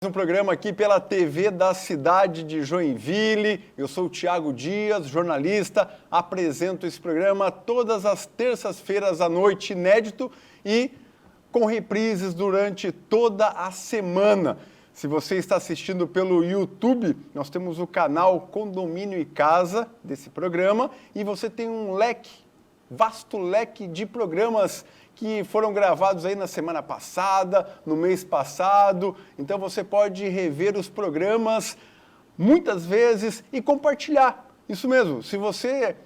Um programa aqui pela TV da cidade de Joinville. Eu sou o Thiago Dias, jornalista, apresento esse programa todas as terças-feiras à noite, inédito e com reprises durante toda a semana. Se você está assistindo pelo YouTube, nós temos o canal Condomínio e Casa desse programa e você tem um vasto leque de programas que foram gravados aí na semana passada, no mês passado. Então você pode rever os programas muitas vezes e compartilhar. Isso mesmo, se você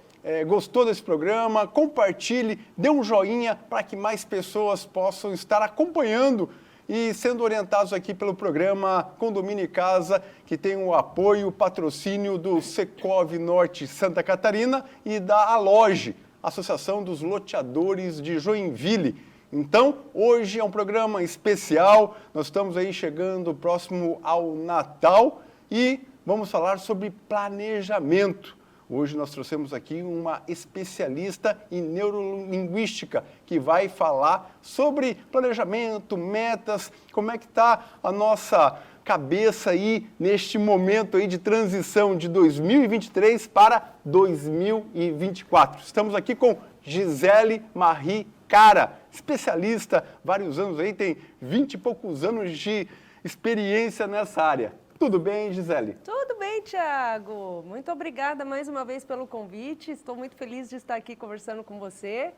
gostou desse programa, compartilhe, dê um joinha para que mais pessoas possam estar acompanhando e sendo orientados aqui pelo programa Condomínio e Casa, que tem o apoio, o patrocínio do Secov Norte Santa Catarina e da Aloge, Associação dos Loteadores de Joinville. Então, hoje é um programa especial, nós estamos aí chegando próximo ao Natal e vamos falar sobre planejamento. Hoje nós trouxemos aqui uma especialista em neurolinguística que vai falar sobre planejamento, metas, como é que está a nossa cabeça aí neste momento aí de transição de 2023 para 2024. Estamos aqui com Gisele Marie Cara, especialista, vários anos aí, tem 20 e poucos anos de experiência nessa área. Tudo bem, Gisele? Tudo bem, Thiago. Muito obrigada mais uma vez pelo convite. Estou muito feliz de estar aqui conversando com você.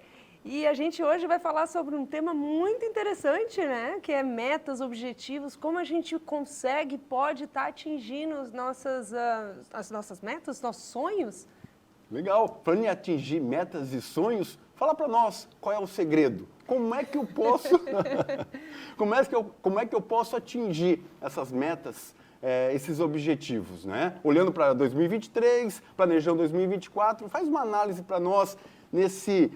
E a gente hoje vai falar sobre um tema muito interessante, né? Que é metas, objetivos, como a gente consegue, pode estar atingindo as nossas metas, nossos sonhos. Legal. Falando em atingir metas e sonhos, fala para nós qual é o segredo. Como é que eu posso, como é que eu posso atingir essas metas, esses objetivos, né? Olhando para 2023, planejando 2024, faz uma análise para nós nesse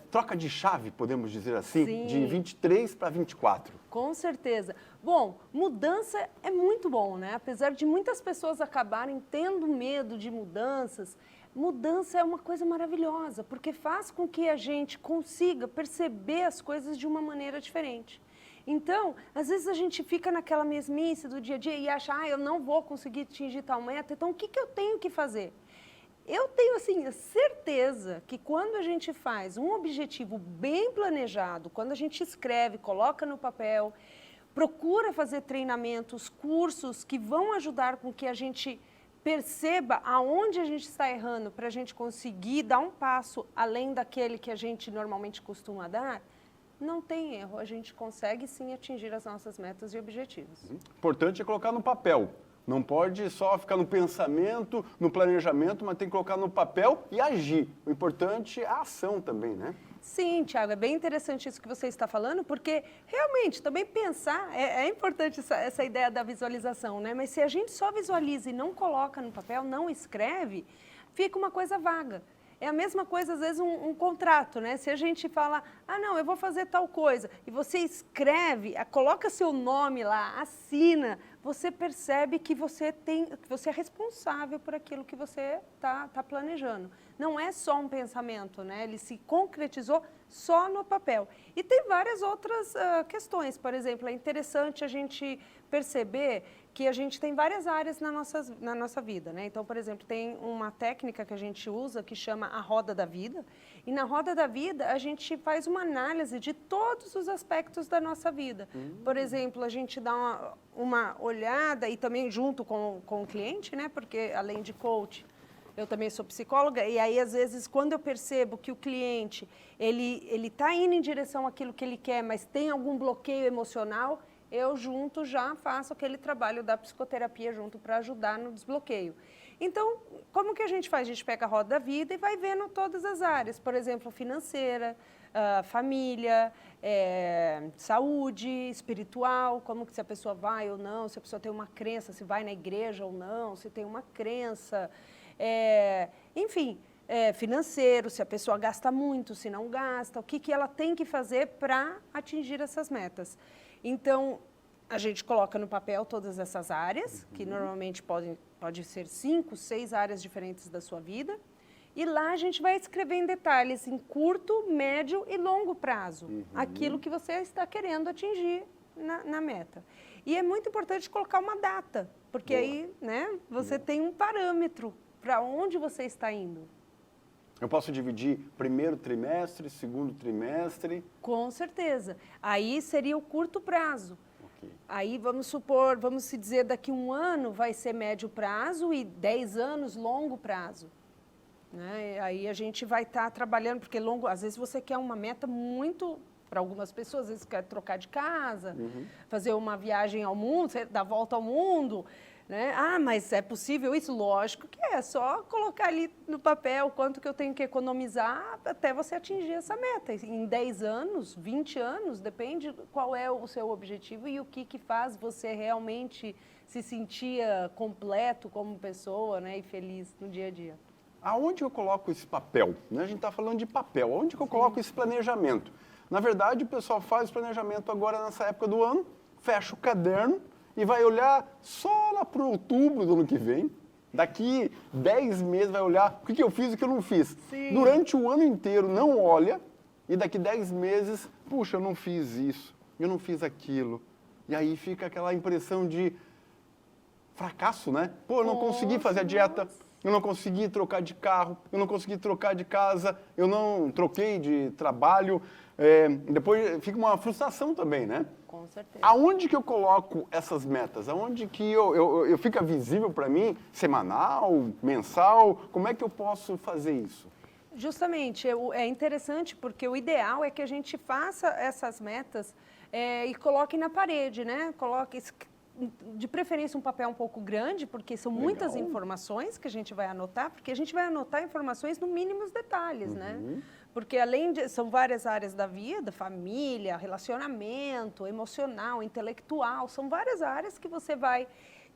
troca de chave, podemos dizer assim, Sim. De 23 para 24. Com certeza. Bom, mudança é muito bom, né? Apesar de muitas pessoas acabarem tendo medo de mudanças, mudança é uma coisa maravilhosa, porque faz com que a gente consiga perceber as coisas de uma maneira diferente. Então, às vezes a gente fica naquela mesmice do dia a dia e acha, eu não vou conseguir atingir tal meta, então o que eu tenho que fazer? Eu tenho, assim, a certeza que quando a gente faz um objetivo bem planejado, quando a gente escreve, coloca no papel, procura fazer treinamentos, cursos que vão ajudar com que a gente perceba aonde a gente está errando para a gente conseguir dar um passo além daquele que a gente normalmente costuma dar, não tem erro, a gente consegue sim atingir as nossas metas e objetivos. Importante é colocar no papel. Não pode só ficar no pensamento, no planejamento, mas tem que colocar no papel e agir. O importante é a ação também, né? Sim, Thiago, é bem interessante isso que você está falando, porque realmente também pensar, é importante essa ideia da visualização, né? Mas se a gente só visualiza e não coloca no papel, não escreve, fica uma coisa vaga. É a mesma coisa, às vezes, um contrato, né? Se a gente fala, não, eu vou fazer tal coisa, e você escreve, coloca seu nome lá, assina, você percebe que você é responsável por aquilo que você tá planejando. Não é só um pensamento, né? Ele se concretizou só no papel. E tem várias outras questões. Por exemplo, é interessante a gente perceber que a gente tem várias áreas na nossa vida, né? Então, por exemplo, tem uma técnica que a gente usa que chama a roda da vida. E na roda da vida, a gente faz uma análise de todos os aspectos da nossa vida. Por exemplo, a gente dá uma olhada e também junto com o cliente, né? Porque além de coach, eu também sou psicóloga, e aí, às vezes, quando eu percebo que o cliente, ele está indo em direção àquilo que ele quer, mas tem algum bloqueio emocional, eu junto já faço aquele trabalho da psicoterapia junto para ajudar no desbloqueio. Então, como que a gente faz? A gente pega a roda da vida e vai vendo todas as áreas, por exemplo, financeira, família, saúde, espiritual, como que se a pessoa vai ou não, se a pessoa tem uma crença, se vai na igreja ou não, se tem uma crença, enfim, financeiro, se a pessoa gasta muito, se não gasta, o que ela tem que fazer para atingir essas metas. Então, a gente coloca no papel todas essas áreas, que normalmente pode ser 5, 6 áreas diferentes da sua vida, e lá a gente vai escrever em detalhes, em curto, médio e longo prazo, aquilo que você está querendo atingir na meta. E é muito importante colocar uma data, porque aí, né, você tem um parâmetro para onde você está indo. Eu posso dividir primeiro trimestre, segundo trimestre? Com certeza. Aí seria o curto prazo. Ok. Aí vamos supor, vamos se dizer, daqui 1 ano vai ser médio prazo e 10 anos longo prazo. Né? Aí a gente vai estar trabalhando, porque às vezes você quer uma meta muito, para algumas pessoas, às vezes quer trocar de casa, fazer uma viagem ao mundo, dar volta ao mundo. Né? Ah, mas é possível isso? Lógico que é, só colocar ali no papel quanto que eu tenho que economizar até você atingir essa meta. Em 10 anos, 20 anos, depende qual é o seu objetivo e o que faz você realmente se sentir completo como pessoa, né, e feliz no dia a dia. Aonde eu coloco esse papel? Né? A gente está falando de papel. Aonde que eu coloco esse planejamento? Na verdade, o pessoal faz o planejamento agora nessa época do ano, fecha o caderno e vai olhar só lá para outubro do ano que vem. Daqui 10 meses vai olhar o que eu fiz e o que eu não fiz. Sim. Durante o ano inteiro não olha e daqui 10 meses, puxa, eu não fiz isso, eu não fiz aquilo. E aí fica aquela impressão de fracasso, né? Pô, eu não consegui fazer a dieta. Eu não consegui trocar de carro, eu não consegui trocar de casa, eu não troquei de trabalho. Depois fica uma frustração também, né? Com certeza. Aonde que eu coloco essas metas? Aonde que eu fica visível para mim? Semanal, mensal? Como é que eu posso fazer isso? Justamente, é interessante porque o ideal é que a gente faça essas metas e coloque na parede, né? Coloque de preferência um papel um pouco grande, porque são muitas informações que a gente vai anotar, porque a gente vai anotar informações no mínimos detalhes, né? Porque são várias áreas da vida, família, relacionamento, emocional, intelectual, são várias áreas que você vai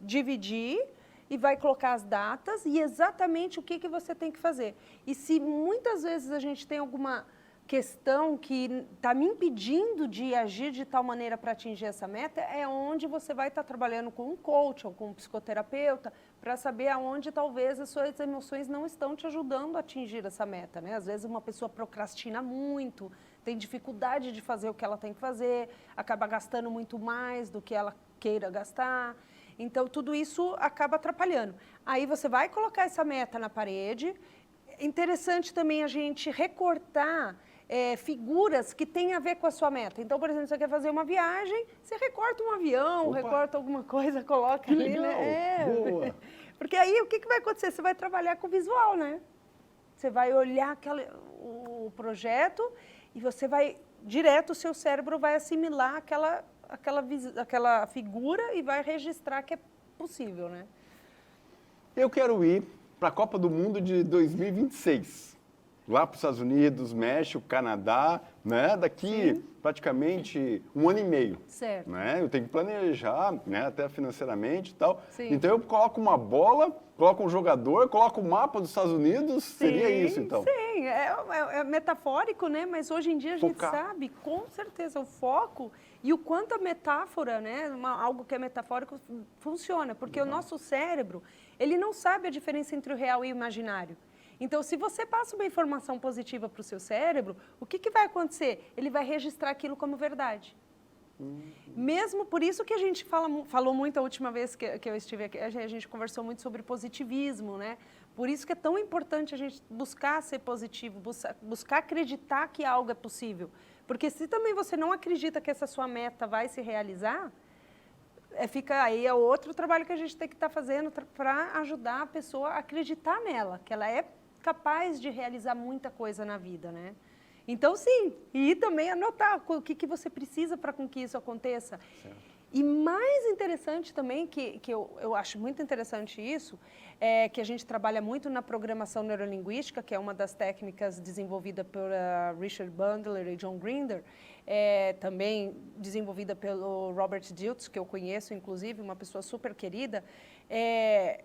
dividir e vai colocar as datas e exatamente o que você tem que fazer. E se muitas vezes a gente tem alguma questão que está me impedindo de agir de tal maneira para atingir essa meta, é onde você vai estar trabalhando com um coach ou com um psicoterapeuta para saber aonde talvez as suas emoções não estão te ajudando a atingir essa meta, né? Às vezes uma pessoa procrastina muito, tem dificuldade de fazer o que ela tem que fazer, acaba gastando muito mais do que ela queira gastar. Então, tudo isso acaba atrapalhando. Aí você vai colocar essa meta na parede. Interessante também a gente recortar figuras que têm a ver com a sua meta. Então, por exemplo, você quer fazer uma viagem, você recorta um avião, recorta alguma coisa, coloca ali, legal. né? Boa. Porque aí o que vai acontecer? Você vai trabalhar com visual, né? Você vai olhar o projeto e você vai, direto, o seu cérebro vai assimilar aquela figura e vai registrar que é possível, né? Eu quero ir para a Copa do Mundo de 2026. Lá para os Estados Unidos, México, Canadá, né? Daqui praticamente 1 ano e meio. Certo. Né? Eu tenho que planejar, né? Até financeiramente e tal. Sim. Então eu coloco uma bola, coloco um jogador, coloco o mapa dos Estados Unidos, seria isso então? Sim, é metafórico, né? Mas hoje em dia a gente Focar. sabe, com certeza, o foco e o quanto a metáfora, né? Algo que é metafórico funciona, porque o nosso cérebro, ele não sabe a diferença entre o real e o imaginário. Então, se você passa uma informação positiva para o seu cérebro, o que vai acontecer? Ele vai registrar aquilo como verdade. Mesmo por isso que a gente falou muito a última vez que eu estive aqui, a gente conversou muito sobre positivismo, né? Por isso que é tão importante a gente buscar ser positivo, buscar acreditar que algo é possível. Porque se também você não acredita que essa sua meta vai se realizar, fica aí é outro trabalho que a gente tem que estar fazendo para ajudar a pessoa a acreditar nela, que ela é capaz de realizar muita coisa na vida, né? Então, sim, e também anotar o que você precisa para que isso aconteça. Certo. E mais interessante também, que eu acho muito interessante isso, é que a gente trabalha muito na programação neurolinguística, que é uma das técnicas desenvolvida por Richard Bandler e John Grinder, também desenvolvida pelo Robert Dilts, que eu conheço, inclusive, uma pessoa super querida.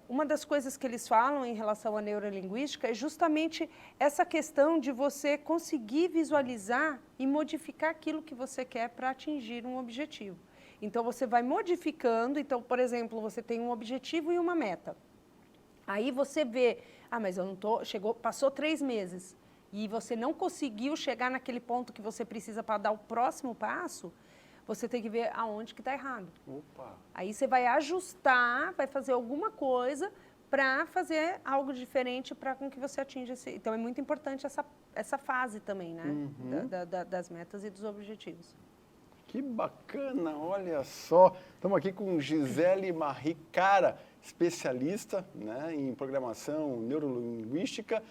Uma das coisas que eles falam em relação à neurolinguística é justamente essa questão de você conseguir visualizar e modificar aquilo que você quer para atingir um objetivo. Então, você vai modificando. Então, por exemplo, você tem um objetivo e uma meta. Aí você vê, mas eu não passou 3 meses e você não conseguiu chegar naquele ponto que você precisa para dar o próximo passo. você tem que ver aonde que está errado. Opa! Aí você vai ajustar, vai fazer alguma coisa para fazer algo diferente para com que você atinja esse... Então, é muito importante essa fase também, né? Das metas e dos objetivos. Que bacana, olha só. Estamos aqui com Gisele Marie Cara, especialista, né, em programação neurolinguística.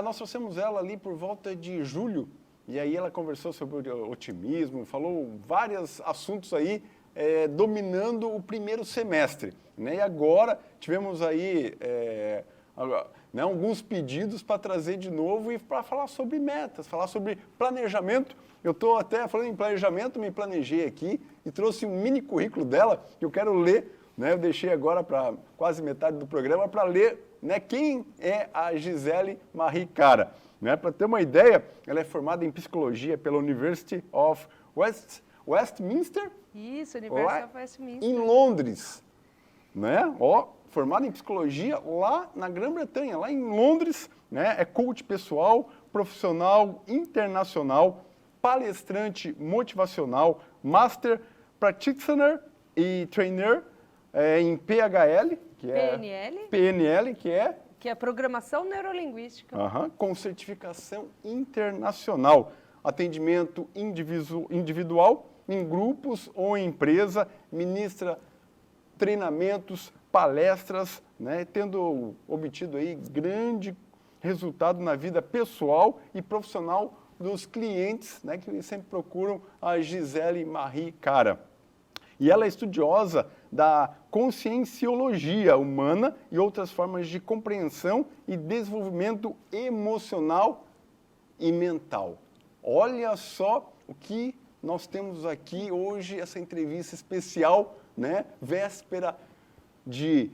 Nós trouxemos ela ali por volta de julho, e aí ela conversou sobre o otimismo, falou vários assuntos aí, dominando o primeiro semestre. Né? E agora tivemos aí alguns pedidos para trazer de novo e para falar sobre metas, falar sobre planejamento. Eu estou até falando em planejamento, me planejei aqui e trouxe um mini currículo dela que eu quero ler. Né? Eu deixei agora para quase metade do programa para ler, né, quem é a Gisele Marie Cara. Né? Para ter uma ideia, ela é formada em psicologia pela University of Westminster. Isso, University of Westminster. Em Londres. Né? Formada em psicologia lá na Grã-Bretanha, lá em Londres. Né? É coach pessoal, profissional internacional, palestrante motivacional, master practitioner e trainer em PHL, que PNL. PNL, que é Programação Neurolinguística. Com certificação internacional. Atendimento individual, em grupos ou em empresa, ministra treinamentos, palestras, né, tendo obtido aí grande resultado na vida pessoal e profissional dos clientes, né, que sempre procuram a Gisele Marie Cara. E ela é estudiosa da conscienciologia humana e outras formas de compreensão e desenvolvimento emocional e mental. Olha só o que nós temos aqui hoje, essa entrevista especial, né, véspera de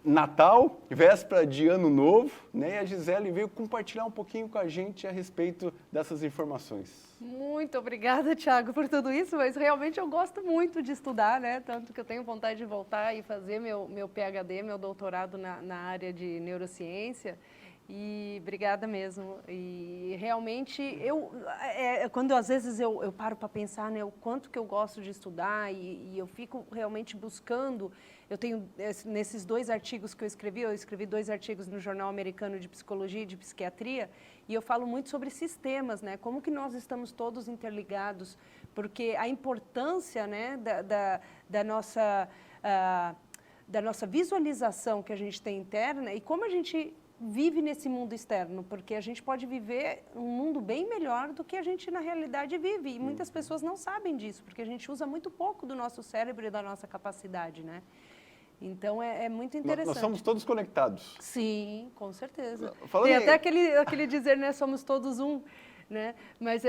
Natal, véspera de Ano Novo, né? E a Gisele veio compartilhar um pouquinho com a gente a respeito dessas informações. Muito obrigada, Thiago, por tudo isso, mas realmente eu gosto muito de estudar, né? Tanto que eu tenho vontade de voltar e fazer meu PhD, meu doutorado na área de neurociência. E obrigada mesmo. E realmente, quando às vezes eu paro para pensar, né, o quanto que eu gosto de estudar e eu fico realmente buscando. Eu tenho, nesses 2 artigos que eu escrevi 2 artigos no Jornal Americano de Psicologia e de Psiquiatria, e eu falo muito sobre sistemas, né, como que nós estamos todos interligados, porque a importância, né, da nossa visualização que a gente tem interna e como a gente vive nesse mundo externo, porque a gente pode viver um mundo bem melhor do que a gente na realidade vive, e muitas pessoas não sabem disso, porque a gente usa muito pouco do nosso cérebro e da nossa capacidade, né? Então, é muito interessante. Nós somos todos conectados. Sim, com certeza. Falando Tem até aquele dizer, né, somos todos um, né? Mas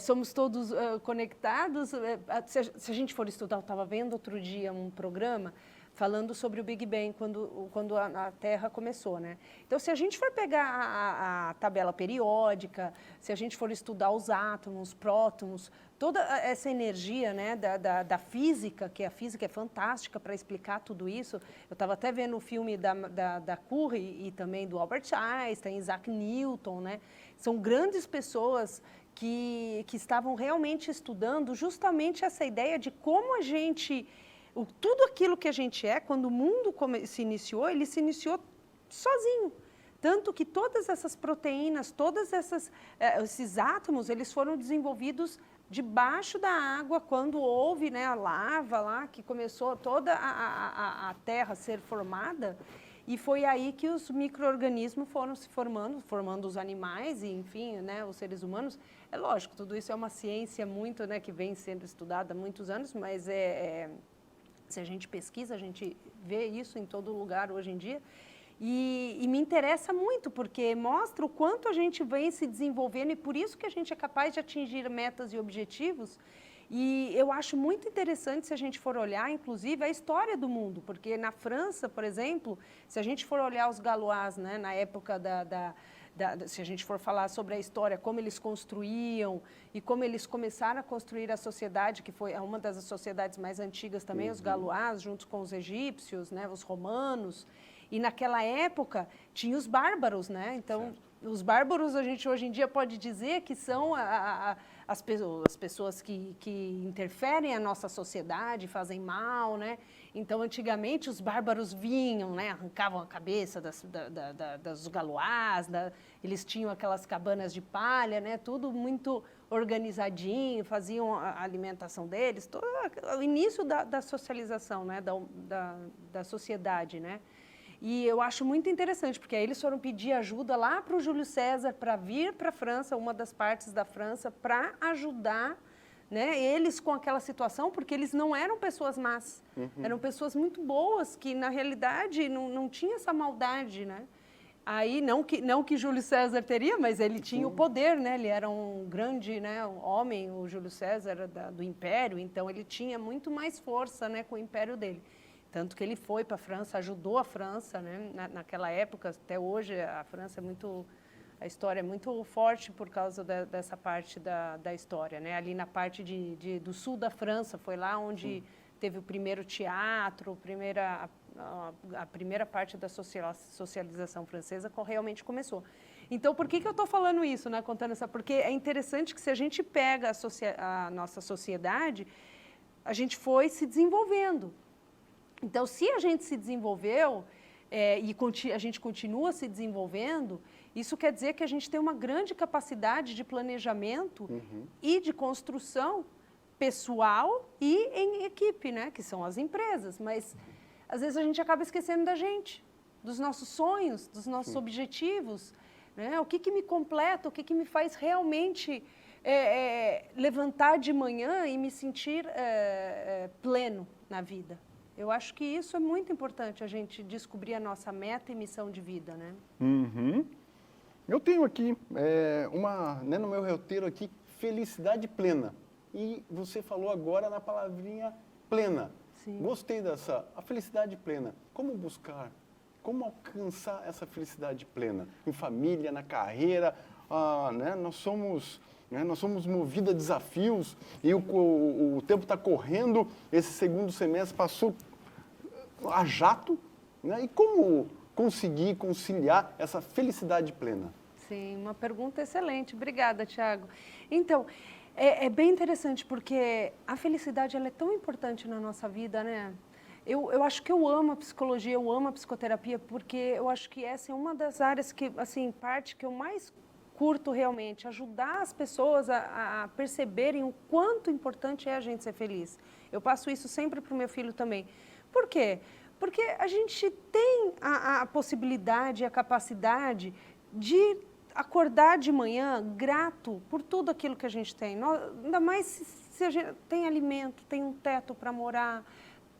somos todos conectados. Se a gente for estudar, eu estava vendo outro dia um programa falando sobre o Big Bang, quando a Terra começou, né? Então, se a gente for pegar a tabela periódica, se a gente for estudar os átomos, prótons, toda essa energia, né, da física, que a física é fantástica para explicar tudo isso. Eu estava até vendo o filme da Curie e também do Albert Einstein, Isaac Newton, né? São grandes pessoas que estavam realmente estudando justamente essa ideia de como a gente... Tudo aquilo que a gente é, quando o mundo se iniciou, ele se iniciou sozinho. Tanto que todas essas proteínas, esses átomos, eles foram desenvolvidos debaixo da água, quando houve, né, a lava lá, que começou toda a Terra a ser formada. E foi aí que os micro-organismos foram se formando os animais e, enfim, né, os seres humanos. É lógico, tudo isso é uma ciência muito, né, que vem sendo estudada há muitos anos, mas se a gente pesquisa, a gente vê isso em todo lugar hoje em dia. E me interessa muito, porque mostra o quanto a gente vem se desenvolvendo e por isso que a gente é capaz de atingir metas e objetivos. E eu acho muito interessante, se a gente for olhar, inclusive, a história do mundo, porque na França, por exemplo, se a gente for olhar os Gaulois, né, na época se a gente for falar sobre a história, como eles construíam e como eles começaram a construir a sociedade, que foi uma das sociedades mais antigas também, os Gaulois, junto com os egípcios, né, os romanos. E naquela época tinha os bárbaros, né? Então, certo. Os bárbaros a gente hoje em dia pode dizer que são as pessoas que interferem a nossa sociedade, fazem mal, né? Então, antigamente, os bárbaros vinham, né? Arrancavam a cabeça dos galoás, eles tinham aquelas cabanas de palha, né? Tudo muito organizadinho, faziam a alimentação deles, todo o início da socialização, né? Da sociedade, né? E eu acho muito interessante, porque aí eles foram pedir ajuda lá para o Júlio César para vir para a França, uma das partes da França, para ajudar, né, eles com aquela situação, porque eles não eram pessoas más, eram pessoas muito boas, que na realidade não tinha essa maldade, né? Aí, não que Júlio César teria, mas ele tinha o poder, né? Ele era um grande, né, um homem, o Júlio César do Império, então ele tinha muito mais força, né, com o Império dele. Tanto que ele foi para a França, ajudou a França, né? Naquela época, até hoje, a França é muito... A história é muito forte por causa dessa parte da história, né? Ali na parte do sul da França, foi lá onde teve o primeiro teatro, a primeira parte da socialização francesa realmente começou. Então, por que eu estou falando isso, né? Contando essa... Porque é interessante que se a gente pega a nossa sociedade, a gente foi se desenvolvendo. Então, se a gente se desenvolveu a gente continua se desenvolvendo, isso quer dizer que a gente tem uma grande capacidade de planejamento e de construção pessoal e em equipe, né? Que são as empresas. Mas, às vezes, a gente acaba esquecendo da gente, dos nossos sonhos, dos nossos objetivos. Né? O que me completa, o que me faz realmente levantar de manhã e me sentir pleno na vida. Eu acho que isso é muito importante, a gente descobrir a nossa meta e missão de vida, né? Eu tenho aqui, né, no meu roteiro aqui, felicidade plena. E você falou agora na palavrinha plena. Sim. Gostei a felicidade plena. Como buscar, como alcançar essa felicidade plena? Em família, na carreira, né, nós somos movidos a desafios e o tempo está correndo, esse segundo semestre passou a jato, né? E como conseguir conciliar essa felicidade plena? Sim, uma pergunta excelente. Obrigada, Tiago. Então, é bem interessante, porque a felicidade ela é tão importante na nossa vida, né? Eu acho que eu amo a psicologia, eu amo a psicoterapia, porque eu acho que essa é uma das áreas que, assim, parte que eu mais curto realmente, ajudar as pessoas a perceberem o quanto importante é a gente ser feliz. Eu passo isso sempre para o meu filho também. Por quê? Porque a gente tem a possibilidade, a capacidade de acordar de manhã grato por tudo aquilo que a gente tem. Ainda mais se a gente tem alimento, tem um teto para morar,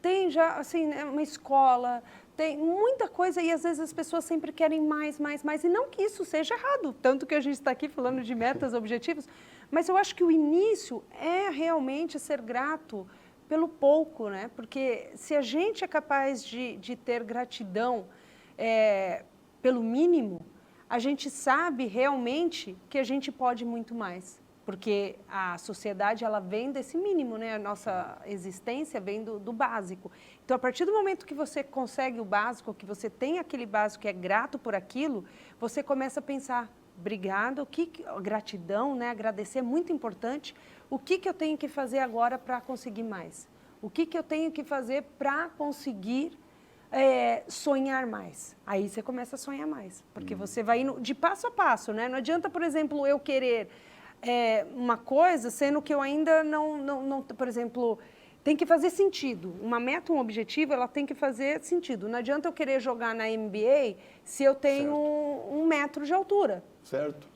tem já assim, uma escola, tem muita coisa e às vezes as pessoas sempre querem mais. E não que isso seja errado, tanto que a gente está aqui falando de metas, objetivos, mas eu acho que o início é realmente ser grato pelo pouco, né? Porque se a gente é capaz de ter gratidão pelo mínimo, a gente sabe realmente que a gente pode muito mais. Porque a sociedade, ela vem desse mínimo, né? A nossa existência vem do básico. Então, a partir do momento que você consegue o básico, que você tem aquele básico que é grato por aquilo, você começa a pensar, obrigado, gratidão, né? Agradecer é muito importante. O que eu tenho que fazer agora para conseguir mais? O que eu tenho que fazer para conseguir sonhar mais? Aí você começa a sonhar mais, porque você vai indo de passo a passo, né? Não adianta, por exemplo, eu querer uma coisa, sendo que eu ainda não, por exemplo, tem que fazer sentido. Uma meta, um objetivo, ela tem que fazer sentido. Não adianta eu querer jogar na NBA se eu tenho 1 metro de altura. Certo.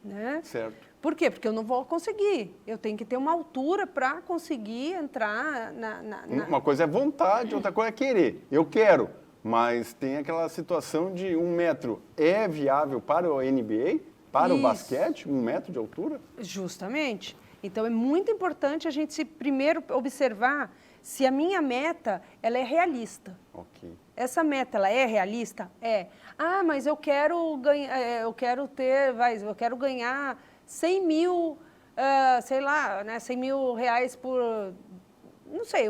Né? Certo. Por quê? Porque eu não vou conseguir. Eu tenho que ter uma altura para conseguir entrar Uma coisa é vontade, outra coisa é querer. Eu quero, mas tem aquela situação de 1 metro. É viável para o NBA? Para o basquete, 1 metro de altura? Justamente. Então, é muito importante a gente primeiro observar se a minha meta ela é realista. Ok. Essa meta ela é realista? É. Ah, mas eu quero ganhar, eu quero ganhar 100 mil, sei lá, né, 100 mil reais por, não sei,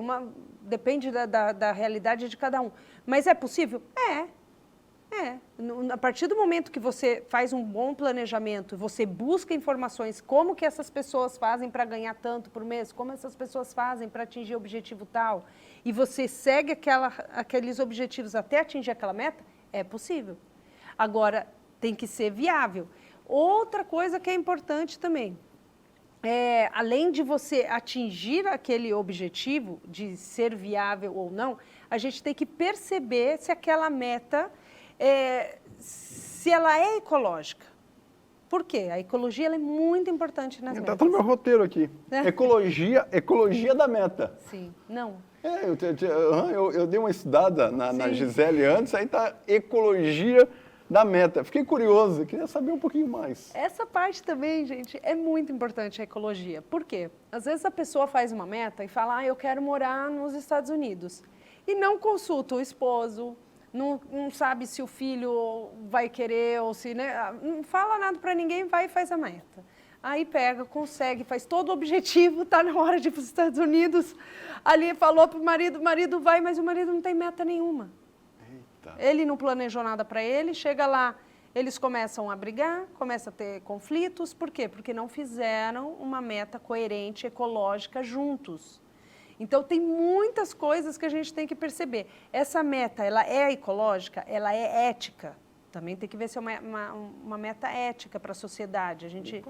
depende da realidade de cada um. Mas é possível? É. A partir do momento que você faz um bom planejamento, você busca informações, como que essas pessoas fazem para ganhar tanto por mês, como essas pessoas fazem para atingir o objetivo tal, e você segue aqueles objetivos até atingir aquela meta, é possível. Agora, tem que ser viável. Outra coisa que é importante também, além de você atingir aquele objetivo de ser viável ou não, a gente tem que perceber se aquela meta se ela é ecológica. Por quê? A ecologia ela é muito importante nas metas. Está no meu roteiro aqui. Ecologia da meta. Sim, não. Eu dei uma estudada na Gisele antes, aí está ecologia da meta. Fiquei curioso, queria saber um pouquinho mais. Essa parte também, gente, é muito importante a ecologia. Por quê? Às vezes a pessoa faz uma meta e fala, eu quero morar nos Estados Unidos. E não consulta o esposo, não sabe se o filho vai querer ou se... Né, não fala nada para ninguém, vai e faz a meta. Aí pega, consegue, faz todo o objetivo, está na hora de ir para os Estados Unidos. Ali falou para o marido vai, mas o marido não tem meta nenhuma. Eita. Ele não planejou nada para ele, chega lá, eles começam a brigar, começam a ter conflitos. Por quê? Porque não fizeram uma meta coerente, ecológica juntos. Então, tem muitas coisas que a gente tem que perceber. Essa meta, ela é ecológica? Ela é ética? Também tem que ver se é uma meta ética para a sociedade.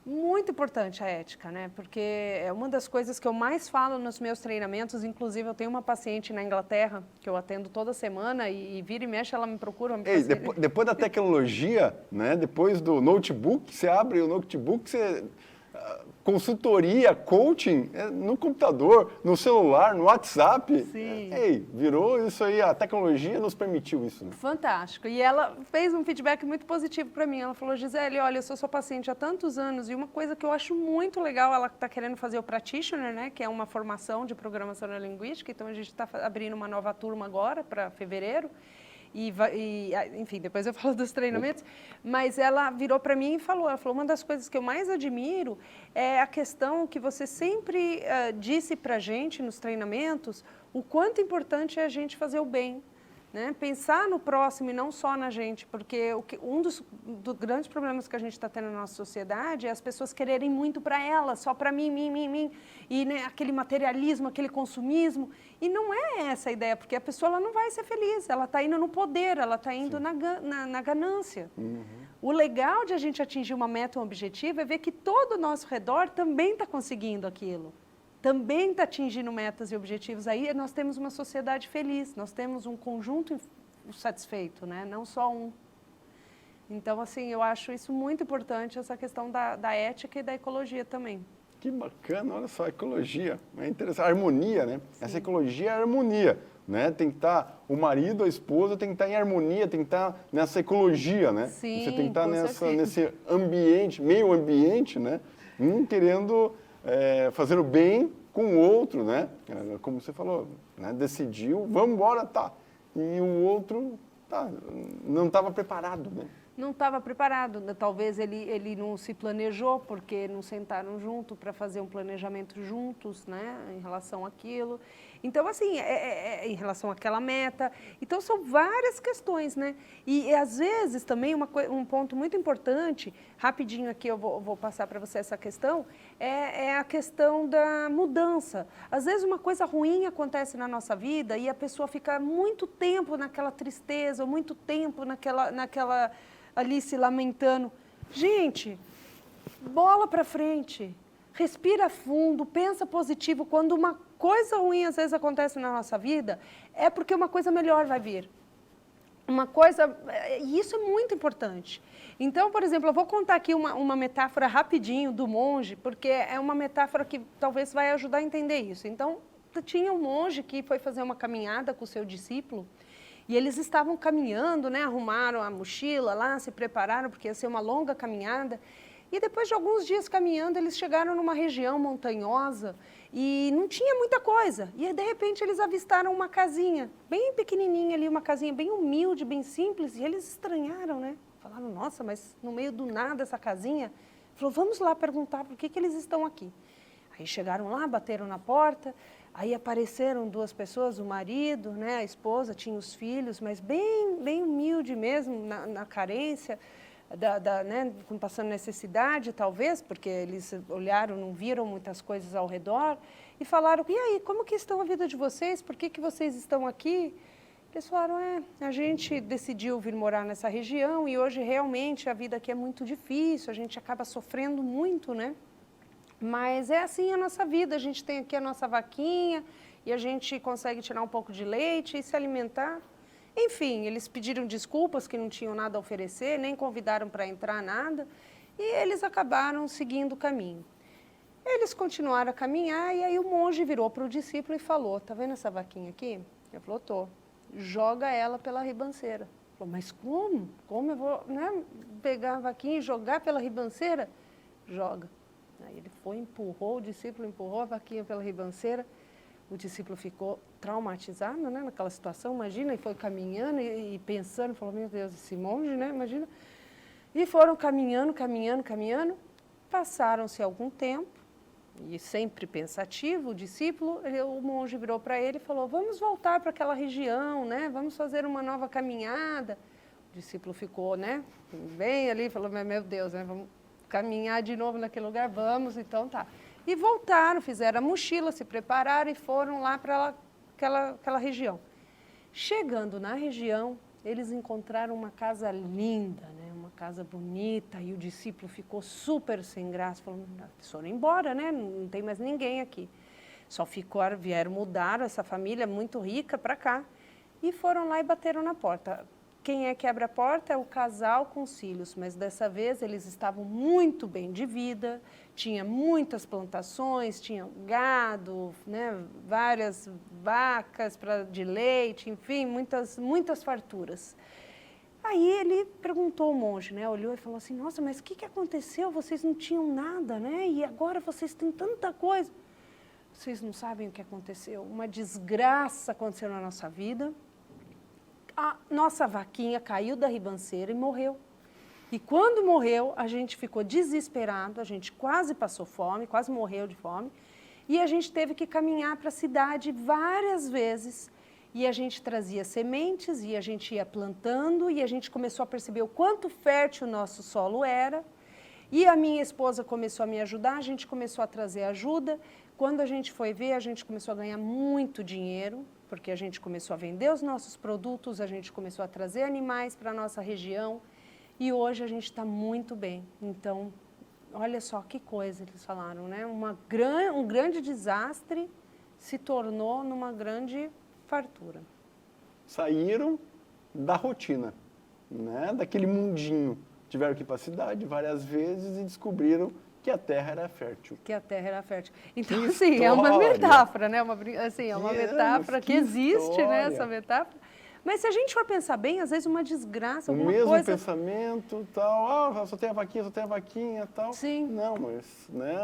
Muito importante a ética, né? Porque é uma das coisas que eu mais falo nos meus treinamentos. Inclusive, eu tenho uma paciente na Inglaterra, que eu atendo toda semana, e vira e mexe, ela me procura. Depois da tecnologia, né? Depois do notebook, você abre o notebook, você... consultoria, coaching, no computador, no celular, no WhatsApp. Sim. Virou isso aí, a tecnologia nos permitiu isso. Né? Fantástico. E ela fez um feedback muito positivo para mim. Ela falou, Gisele, olha, eu sou sua paciente há tantos anos e uma coisa que eu acho muito legal, ela está querendo fazer o Practitioner, né, que é uma formação de programação neurolinguística, então a gente está abrindo uma nova turma agora para fevereiro. Enfim, depois eu falo dos treinamentos, mas ela virou para mim e falou, uma das coisas que eu mais admiro é a questão que você sempre disse para a gente nos treinamentos, o quanto importante é a gente fazer o bem, né? Pensar no próximo e não só na gente, porque um dos grandes problemas que a gente está tendo na nossa sociedade é as pessoas quererem muito para elas, só para mim, e né, aquele materialismo, aquele consumismo, e não é essa a ideia, porque a pessoa ela não vai ser feliz, ela está indo no poder, ela está indo na ganância. Uhum. O legal de a gente atingir uma meta, um objetivo, é ver que todo o nosso redor também está conseguindo aquilo. Também está atingindo metas e objetivos, aí nós temos uma sociedade feliz, nós temos um conjunto satisfeito, né? Não só um. Então, assim, eu acho isso muito importante, essa questão da ética e da ecologia também. Que bacana, olha só, ecologia, é interessante, harmonia, né? Sim. Essa ecologia é harmonia, né? Tem que estar, o marido, a esposa tem que estar em harmonia, tem que estar nessa ecologia, né? Sim, você tem que estar nesse ambiente, meio ambiente, né? Querendo... fazer o bem com o outro, né? Como você falou, né? Decidiu, vamos embora, tá. E o outro não estava preparado, né? Não estava preparado, talvez ele não se planejou, porque não sentaram junto para fazer um planejamento juntos, né? Em relação àquilo. Então, assim, em relação àquela meta. Então, são várias questões, né? E às vezes, também, um ponto muito importante, rapidinho aqui eu vou passar para você essa questão, é a questão da mudança. Às vezes, uma coisa ruim acontece na nossa vida e a pessoa fica muito tempo naquela tristeza, ou muito tempo naquela ali se lamentando. Gente, bola para frente. Respira fundo, pensa positivo. Quando uma coisa ruim às vezes acontece na nossa vida, é porque uma coisa melhor vai vir. E isso é muito importante. Então, por exemplo, eu vou contar aqui uma metáfora rapidinho do monge, porque é uma metáfora que talvez vai ajudar a entender isso. Então, tinha um monge que foi fazer uma caminhada com o seu discípulo, e eles estavam caminhando, né? Arrumaram a mochila lá, se prepararam, porque ia ser uma longa caminhada. E depois de alguns dias caminhando, eles chegaram numa região montanhosa e não tinha muita coisa. E de repente eles avistaram uma casinha, bem pequenininha ali, uma casinha bem humilde, bem simples. E eles estranharam, né? Falaram, nossa, mas no meio do nada essa casinha. Falou, vamos lá perguntar por que eles estão aqui. Aí chegaram lá, bateram na porta. Aí apareceram 2 pessoas, o marido, né, a esposa, tinha os filhos, mas bem humilde mesmo, na carência, né, passando necessidade, talvez, porque eles olharam, não viram muitas coisas ao redor, e falaram, e aí, como que estão a vida de vocês? Por que vocês estão aqui? Eles falaram, a gente decidiu vir morar nessa região e hoje realmente a vida aqui é muito difícil, a gente acaba sofrendo muito, né? Mas é assim a nossa vida, a gente tem aqui a nossa vaquinha e a gente consegue tirar um pouco de leite e se alimentar. Enfim, eles pediram desculpas que não tinham nada a oferecer, nem convidaram para entrar nada e eles acabaram seguindo o caminho. Eles continuaram a caminhar e aí o monge virou para o discípulo e falou, tá vendo essa vaquinha aqui? Ele falou, tô. Joga ela pela ribanceira. Ele falou, mas como? Como eu vou, né, pegar a vaquinha e jogar pela ribanceira? Joga. Aí ele foi, empurrou, o discípulo empurrou a vaquinha pela ribanceira, o discípulo ficou traumatizado, né, naquela situação, imagina, e foi caminhando e pensando, falou, meu Deus, esse monge, né, imagina. E foram caminhando, passaram-se algum tempo, e sempre pensativo, o discípulo, o monge virou para ele e falou, vamos voltar para aquela região, né, vamos fazer uma nova caminhada. O discípulo ficou, né, bem ali, falou, meu Deus, né, vamos caminhar de novo naquele lugar, vamos, então tá. E voltaram, fizeram a mochila, se prepararam e foram lá para aquela região. Chegando na região, eles encontraram uma casa linda, né? Uma casa bonita, e o discípulo ficou super sem graça, falou, foram embora, né? Não tem mais ninguém aqui. Só vieram mudar essa família muito rica para cá, e foram lá e bateram na porta. Quem é que abre a porta é o casal com os filhos, mas dessa vez eles estavam muito bem de vida, tinha muitas plantações, tinha gado, né, várias vacas de leite, enfim, muitas farturas. Aí ele perguntou ao monge, né, olhou e falou assim, nossa, mas o que aconteceu? Vocês não tinham nada, né? E agora vocês têm tanta coisa. Vocês não sabem o que aconteceu. Uma desgraça aconteceu na nossa vida. A nossa vaquinha caiu da ribanceira e morreu. E quando morreu, a gente ficou desesperado, a gente quase passou fome, quase morreu de fome, e a gente teve que caminhar para a cidade várias vezes, e a gente trazia sementes, e a gente ia plantando, e a gente começou a perceber o quanto fértil o nosso solo era, e a minha esposa começou a me ajudar, a gente começou a trazer ajuda. Quando a gente foi ver, a gente começou a ganhar muito dinheiro, porque a gente começou a vender os nossos produtos, a gente começou a trazer animais para a nossa região, e hoje a gente está muito bem. Então, olha só que coisa eles falaram, né? Um grande desastre se tornou numa grande fartura. Saíram da rotina, né? Daquele mundinho. Tiveram que ir para a cidade várias vezes e descobriram que a terra era fértil. Que a terra era fértil. Então, assim, é uma metáfora, né? É uma metáfora que existe, né? Essa metáfora. Mas se a gente for pensar bem, às vezes uma desgraça, alguma coisa... O mesmo pensamento, tal, só tem a vaquinha, tal. Sim. Não, mas, né,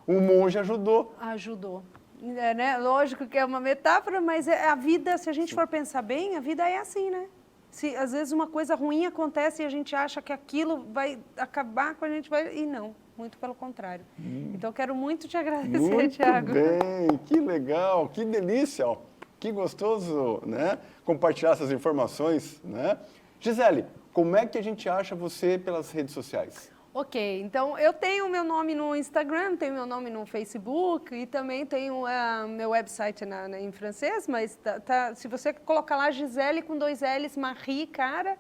o monge ajudou. Ajudou. Né? Lógico que é uma metáfora, mas a vida, se a gente for pensar bem, a vida é assim, né? Se às vezes uma coisa ruim acontece e a gente acha que aquilo vai acabar com a gente, e não, muito pelo contrário. Então, eu quero muito te agradecer, Tiago. Muito bem, que legal, que delícia, ó. Que gostoso, né? Compartilhar essas informações, né? Gisele, como é que a gente acha você pelas redes sociais? Ok, então eu tenho meu nome no Instagram, tenho meu nome no Facebook e também tenho meu website em francês, mas se você colocar lá Gisele com 2 L's, Marie, cara.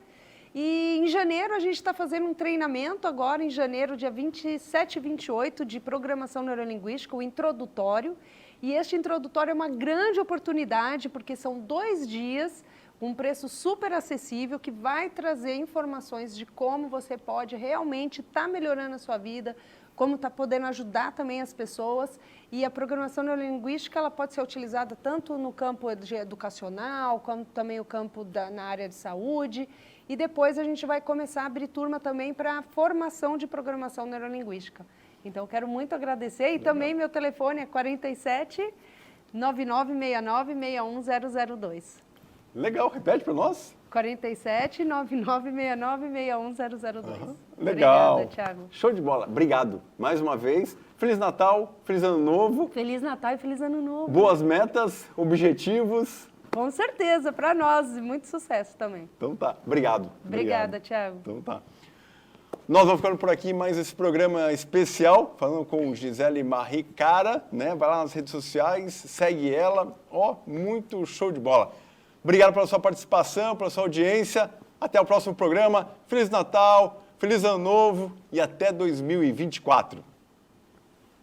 E em janeiro a gente está fazendo um treinamento agora, em janeiro, dia 27 e 28, de programação neurolinguística, o introdutório. E este introdutório é uma grande oportunidade, porque são 2 dias, um preço super acessível, que vai trazer informações de como você pode realmente estar melhorando a sua vida, como está podendo ajudar também as pessoas. E a programação neurolinguística ela pode ser utilizada tanto no campo educacional, como também o campo na área de saúde. E depois a gente vai começar a abrir turma também para a formação de programação neurolinguística. Então, quero muito agradecer. E também meu telefone é 47 9969 61002. Legal, repete para nós. 47 9969 61002. Legal. Obrigada, Thiago. Show de bola. Obrigado mais uma vez. Feliz Natal, feliz Ano Novo. Feliz Natal e Feliz Ano Novo. Boas metas, objetivos. Com certeza, para nós. E muito sucesso também. Então tá. Obrigado. Obrigada, Thiago. Então tá. Nós vamos ficando por aqui mais esse programa especial, falando com Gisele Marie Cara, né? Vai lá nas redes sociais, segue ela. Ó, muito show de bola. Obrigado pela sua participação, pela sua audiência. Até o próximo programa. Feliz Natal, feliz Ano Novo e até 2024.